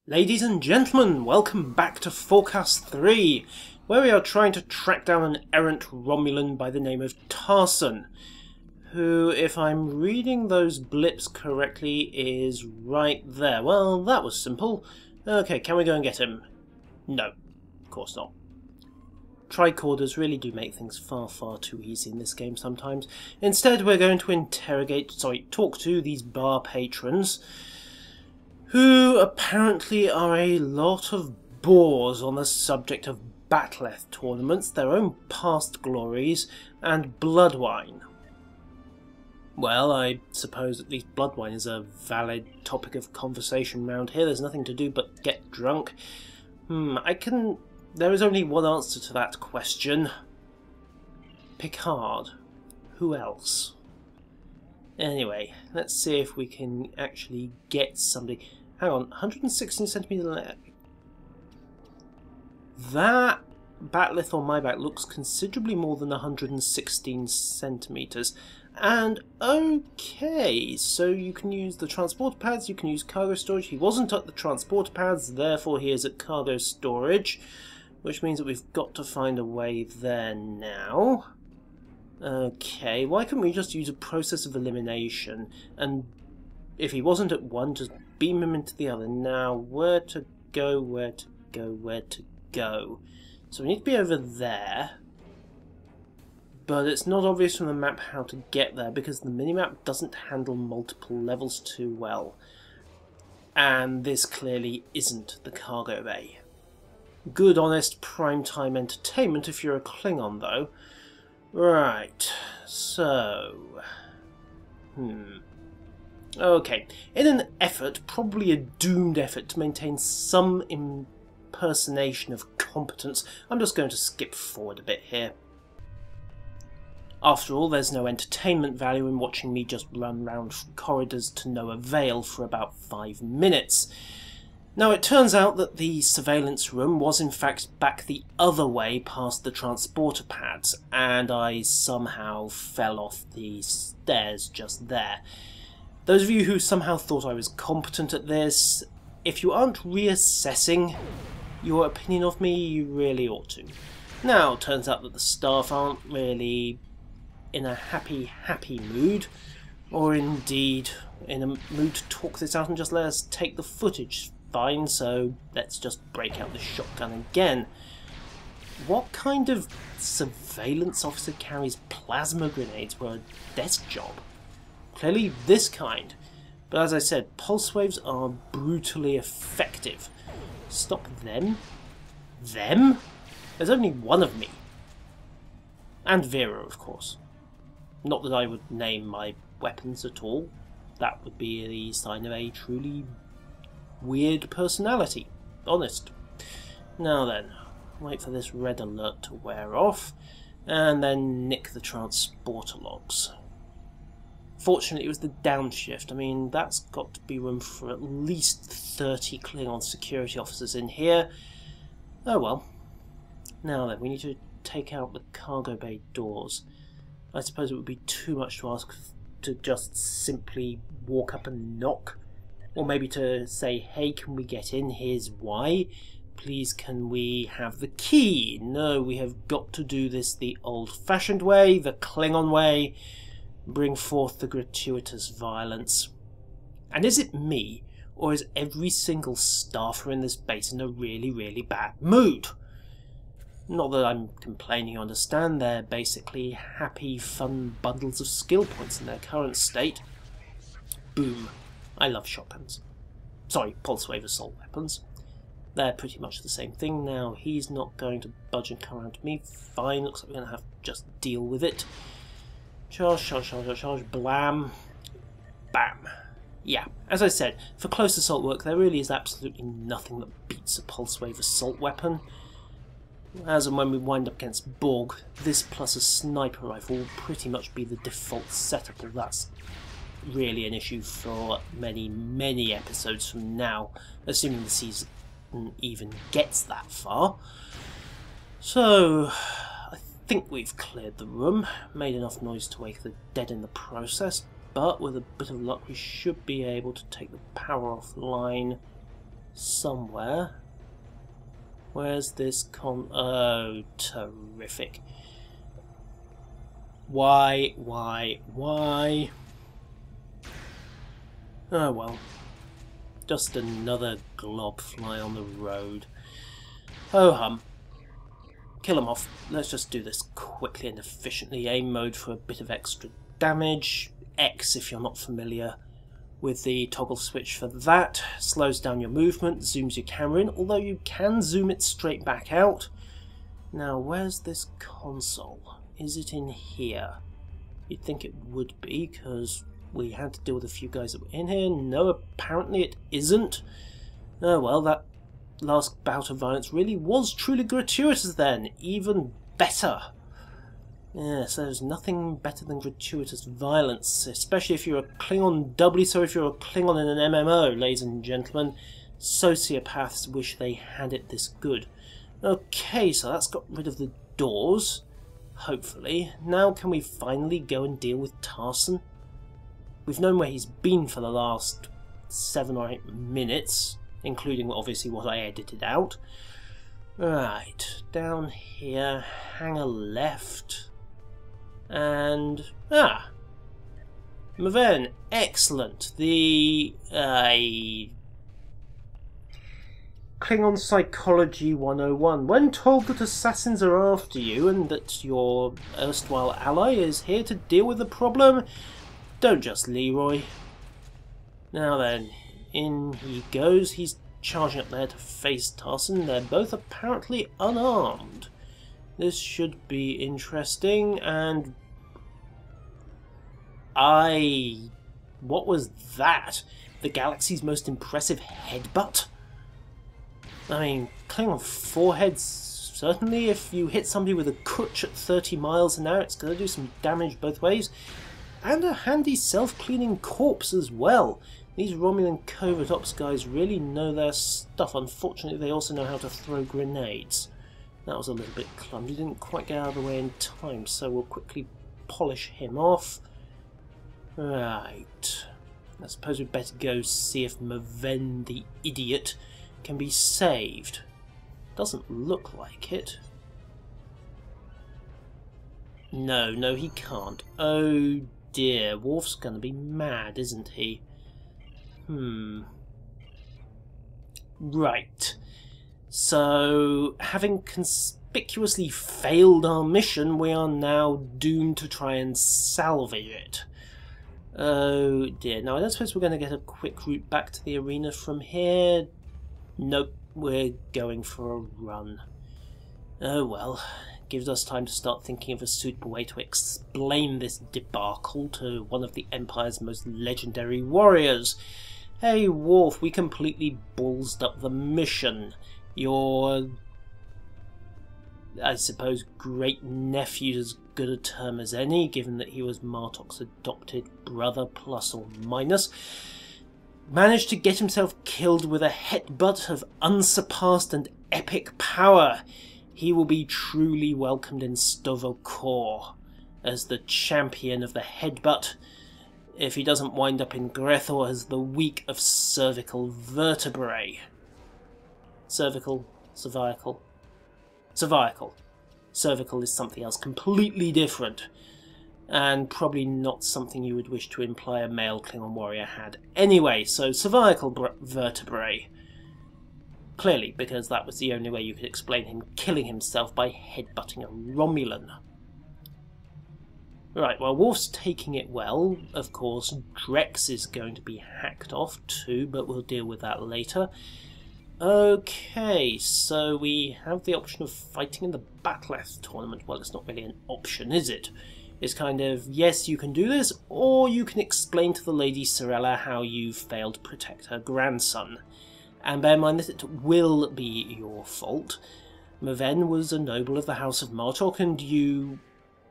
Ladies and gentlemen, welcome back to Forecast 3, where we are trying to track down an errant Romulan by the name of taHbe, who, if I'm reading those blips correctly, is right there. Well, that was simple. Okay, can we go and get him? No, of course not. Tricorders really do make things far, far too easy in this game sometimes. Instead, we're going to talk to these bar patrons, who apparently are a lot of bores on the subject of bat'leth tournaments, their own past glories, and blood wine. Well, I suppose at least blood wine is a valid topic of conversation round here. There's nothing to do but get drunk. There is only one answer to that question. Picard. Who else? Anyway, let's see if we can actually get somebody. Hang on, 116 centimetres left. That bat'leth on my back looks considerably more than 116 centimetres. And okay, so you can use the transporter pads, you can use cargo storage. He wasn't at the transporter pads, therefore he is at cargo storage, which means that we've got to find a way there now. Okay, why couldn't we just use a process of elimination, and if he wasn't at one, just beam him into the other? Now, where to go, where to go, where to go? So we need to be over there, but it's not obvious from the map how to get there, because the minimap doesn't handle multiple levels too well. And this clearly isn't the cargo bay. Good, honest, primetime entertainment if you're a Klingon, though. Right, so... Okay, in an effort, probably a doomed effort, to maintain some impersonation of competence, I'm just going to skip forward a bit here. After all, there's no entertainment value in watching me just run round corridors to no avail for about 5 minutes. Now, it turns out that the surveillance room was in fact back the other way past the transporter pads, and I somehow fell off the stairs just there. Those of you who somehow thought I was competent at this, if you aren't reassessing your opinion of me, you really ought to. Now, it turns out that the staff aren't really in a happy mood, or indeed in a mood to talk this out and just let us take the footage. Fine, so let's just break out the shotgun again. What kind of surveillance officer carries plasma grenades for a desk job? Clearly this kind. But as I said, pulse waves are brutally effective. Stop them? Them? There's only one of me. And Vera, of course. Not that I would name my weapons at all. That would be the sign of a truly weird personality. Honest. Now then, wait for this red alert to wear off, and then nick the transporter logs. Fortunately, it was the downshift. I mean, that's got to be room for at least 30 Klingon security officers in here. Oh well. Now then, we need to take out the cargo bay doors. I suppose it would be too much to ask to just simply walk up and knock. Or maybe to say, hey, can we get in? Here's why. Please, can we have the key? No, we have got to do this the old-fashioned way, the Klingon way. Bring forth the gratuitous violence. And is it me, or is every single staffer in this base in a really, really bad mood? Not that I'm complaining, you understand. They're basically happy, fun bundles of skill points in their current state. Boom. I love shotguns. Sorry, pulse wave assault weapons. They're pretty much the same thing now. He's not going to budge and come around to me. Fine, looks like we're going to have to just deal with it. Charge, charge, charge, charge, charge, blam. Bam. Yeah, as I said, for close assault work there really is absolutely nothing that beats a pulse wave assault weapon. As and when we wind up against Borg, this plus a sniper rifle will pretty much be the default setup, and that's really an issue for many episodes from now, assuming the season even gets that far. So I think we've cleared the room, made enough noise to wake the dead in the process, but with a bit of luck we should be able to take the power offline somewhere. Where's this Oh, terrific. Why? Oh well. Just another glob fly on the road. Oh hum. Kill him off. Let's just do this quickly and efficiently. Aim mode for a bit of extra damage. X if you're not familiar with the toggle switch for that. Slows down your movement, zooms your camera in, although you can zoom it straight back out. Now, where's this console? Is it in here? You'd think it would be, because we had to deal with a few guys that were in here. No, apparently it isn't. Oh well, that last bout of violence really was truly gratuitous then. Even better. Yes, there's nothing better than gratuitous violence, especially if you're a Klingon, doubly so if you're a Klingon in an MMO, ladies and gentlemen. Sociopaths wish they had it this good. Okay, so that's got rid of the doors, hopefully. Now can we finally go and deal with Tarson? We've known where he's been for the last 7 or 8 minutes, including obviously what I edited out. Right, down here, hang a left. And Maven, excellent. The Klingon Psychology 101. When told that assassins are after you and that your erstwhile ally is here to deal with the problem, don't just Leroy. Now then, in he goes. He's charging up there to face Tarson. They're both apparently unarmed. This should be interesting, and what was that? The galaxy's most impressive headbutt? I mean, Klingon foreheads, certainly if you hit somebody with a crutch at 30 miles an hour, it's going to do some damage both ways. And a handy self-cleaning corpse as well. These Romulan covert ops guys really know their stuff. Unfortunately, they also know how to throw grenades. That was a little bit clumsy, didn't quite get out of the way in time, so we'll quickly polish him off. Right. I suppose we'd better go see if Maven the idiot can be saved. Doesn't look like it. No, he can't. Oh dear, Worf's gonna be mad, isn't he? Right. So, having conspicuously failed our mission, we are now doomed to try and salvage it. Oh dear. Now, I don't suppose we're going to get a quick route back to the arena from here. Nope, we're going for a run. Oh well. Gives us time to start thinking of a suitable way to explain this debacle to one of the Empire's most legendary warriors. Hey Worf, we completely ballsed up the mission. Your, I suppose, great-nephew's as good a term as any, given that he was Martok's adopted brother, plus or minus, managed to get himself killed with a headbutt of unsurpassed and epic power. He will be truly welcomed in Sto-vo-kor as the champion of the headbutt, if he doesn't wind up in Grethor as the weak of cervical vertebrae. Cervical. Cervical is something else completely different, and probably not something you would wish to imply a male Klingon warrior had. Anyway, so cervical vertebrae. Clearly, because that was the only way you could explain him killing himself by headbutting a Romulan. Right, well, Worf's taking it well. Of course, Drex is going to be hacked off too, but we'll deal with that later. Okay, so we have the option of fighting in the Bat'leth tournament. Well, it's not really an option, is it? It's kind of, yes, you can do this, or you can explain to the Lady Sorella how you failed to protect her grandson. And bear in mind that it will be your fault. Maven was a noble of the House of Martok, and you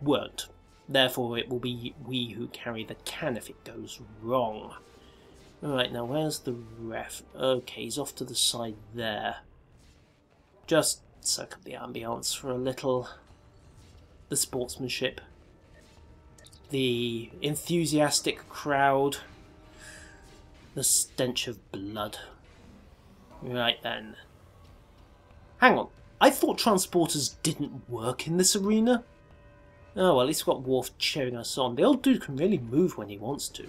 weren't. Therefore, it will be we who carry the can if it goes wrong. Alright, now where's the ref? Okay, he's off to the side there. Just soak up the ambience for a little. The sportsmanship. The enthusiastic crowd. The stench of blood. Right then. Hang on, I thought transporters didn't work in this arena? Oh well, at least we've got Worf cheering us on. The old dude can really move when he wants to.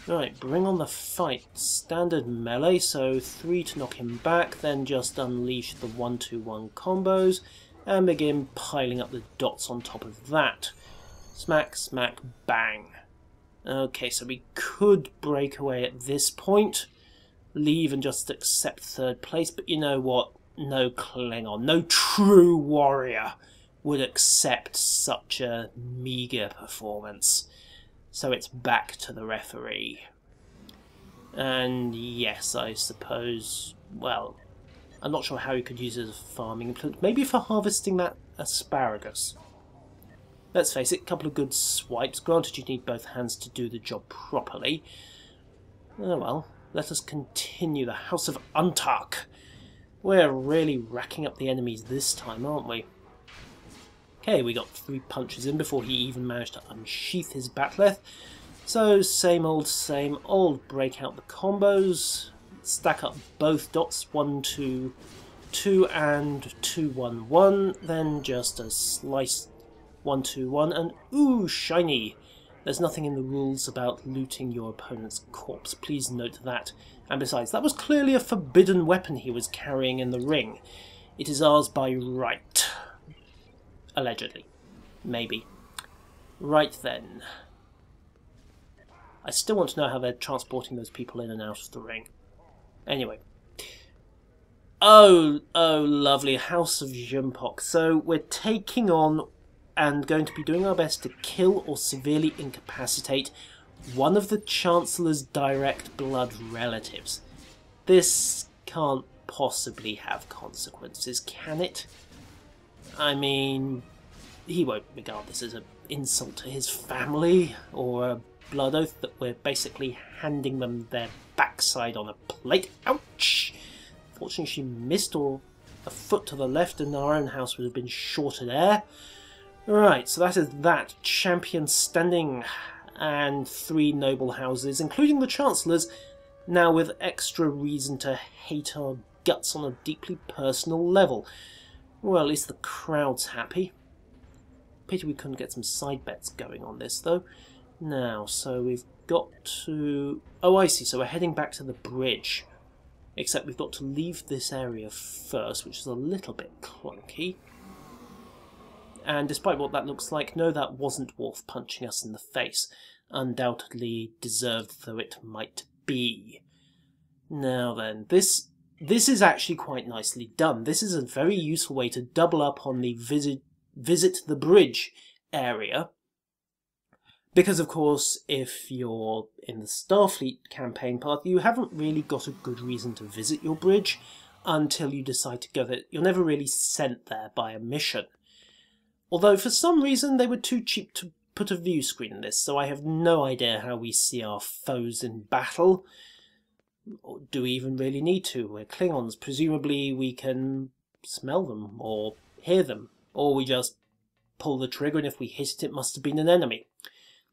Right, bring on the fight. Standard melee, so 3 to knock him back, then just unleash the 1-2-1 combos, and begin piling up the dots on top of that. Smack, smack, bang. Okay, so we could break away at this point, leave and just accept 3rd place, but you know what? No Klingon, no true warrior would accept such a meagre performance. So it's back to the referee. And yes, I suppose, well, I'm not sure how you could use it as a farming implement. Maybe for harvesting that asparagus. Let's face it, a couple of good swipes. Granted, you need both hands to do the job properly. Oh well, let us continue. The House of Untark. We're really racking up the enemies this time, aren't we? Okay, we got 3 punches in before he even managed to unsheath his bat'leth. So, same old, break out the combos, stack up both dots, 1-2-2 and 2-1-1, then just a slice 1-2-1, and ooh, shiny! There's nothing in the rules about looting your opponent's corpse, please note that. And besides, that was clearly a forbidden weapon he was carrying in the ring. It is ours by right. Allegedly. Maybe. Right then. I still want to know how they're transporting those people in and out of the ring. Anyway. Oh, lovely. House of Jumpok. So we're taking on and going to be doing our best to kill or severely incapacitate one of the Chancellor's direct blood relatives. This can't possibly have consequences, can it? I mean, he won't regard this as an insult to his family, or a blood oath that we're basically handing them their backside on a plate. Ouch! Fortunately she missed, or a foot to the left and our own house would have been short of air. Right, so that is that. Champion standing, and 3 noble houses, including the Chancellor's, now with extra reason to hate our guts on a deeply personal level. Well, at least the crowd's happy. Pity we couldn't get some side bets going on this, though. Now, so we've got to... Oh, I see, so we're heading back to the bridge. Except we've got to leave this area first, which is a little bit clunky. And despite what that looks like, no, that wasn't Worf punching us in the face. Undoubtedly deserved though it might be. Now then, this is actually quite nicely done. This is a very useful way to double up on the visit the bridge area. Because, of course, if you're in the Starfleet campaign path, you haven't really got a good reason to visit your bridge until you decide to go there. You're never really sent there by a mission. Although, for some reason, they were too cheap to put a view screen in this, so I have no idea how we see our foes in battle. Or do we even really need to? We're Klingons. Presumably we can smell them, or hear them, or we just pull the trigger and if we hit it, it must have been an enemy.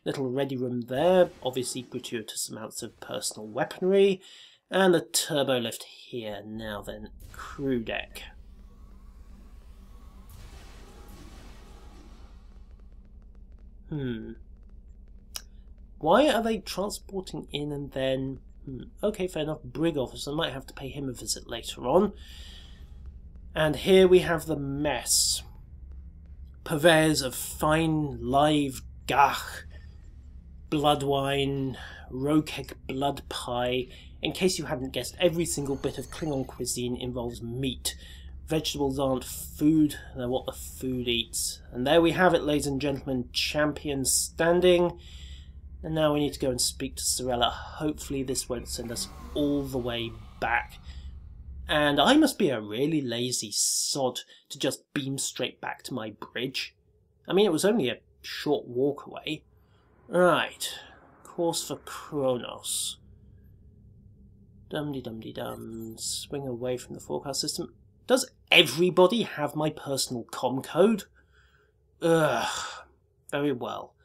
Little ready room there, obviously gratuitous amounts of personal weaponry, and the turbo lift here. Now then, crew deck. Why are they transporting in and then... Okay, fair enough, brig officer, might have to pay him a visit later on. And here we have the mess. Purveyors of fine live gach, blood wine, rokek blood pie. In case you hadn't guessed, every single bit of Klingon cuisine involves meat. Vegetables aren't food, they're what the food eats. And there we have it, ladies and gentlemen, champion standing. And now we need to go and speak to Sorella. Hopefully this won't send us all the way back. And I must be a really lazy sod to just beam straight back to my bridge. I mean, it was only a short walk away. Right, course for Kronos. Dum-de-dum-de-dum, swing away from the forecast system. Does everybody have my personal com code? Ugh, very well.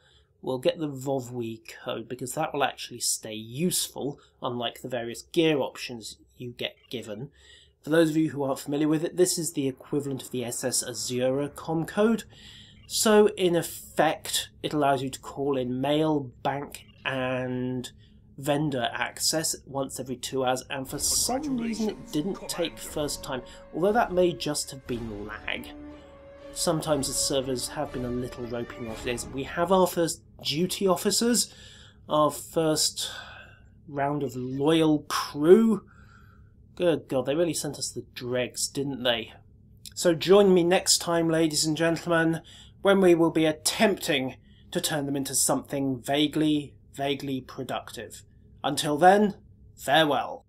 We'll get the VOVWE code because that will actually stay useful, unlike the various gear options you get given. For those of you who aren't familiar with it, this is the equivalent of the SS Azure com code. So in effect, it allows you to call in mail, bank and vendor access once every 2 hours, and for some reason it didn't take first time, although that may just have been lag. Sometimes the servers have been a little ropey off days. We have our first duty officers, our first round of loyal crew. Good God, they really sent us the dregs, didn't they? So join me next time, ladies and gentlemen, when we will be attempting to turn them into something vaguely productive. Until then, farewell.